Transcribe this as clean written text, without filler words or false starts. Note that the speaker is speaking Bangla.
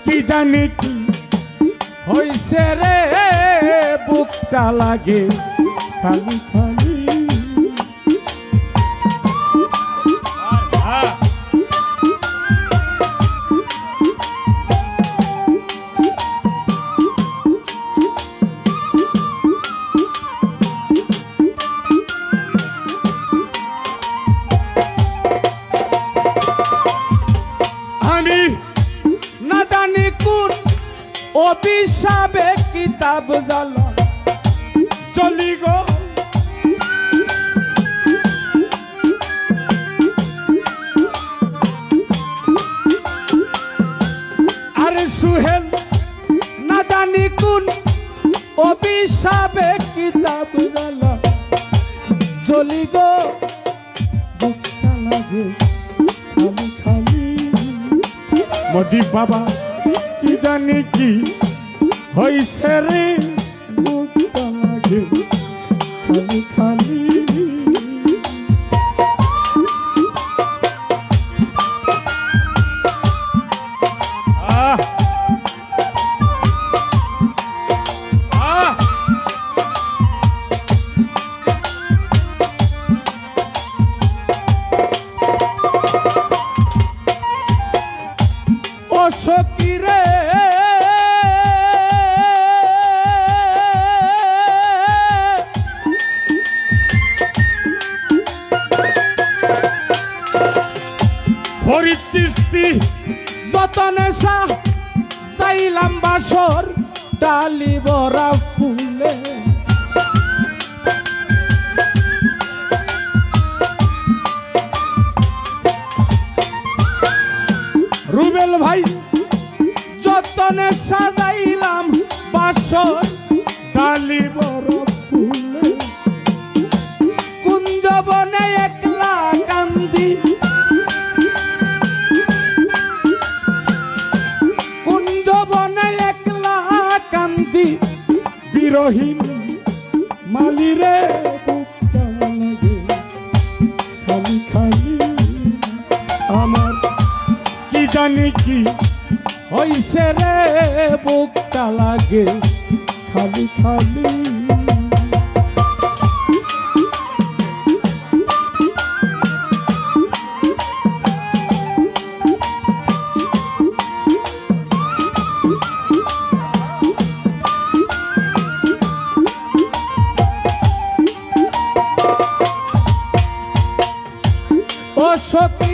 কি জানি কি হইছে রে বুকটা লাগে খালি খালি। আমি না জানি কোন অভিশাপে কিতাব জ্বালা চলি গো। আরে সুহেল না জানি কোন অভিশাপে কিতাব জ্বালা চলি গো। বুকটা লাগে খালি খালি। মজি বাবা কি জানি কি হইছে রে বুকটা লাগে খালি খালি। ও সখী রে ফরিদ চিশতি যতনে শাহ চাইলাম বাসর ডালি ভরা ফুলে। রুবেল ভাই যতনে সাজাইলাম বাসর ডালি ভরা ফুলে। কুঞ্জবনে একলা কান্দি বিরহীন মালিরে বুকটা লাগে খালি খালি। আমার কি জানি কি হইছে রে বুকটা লাগে খালি খালি। ও সখী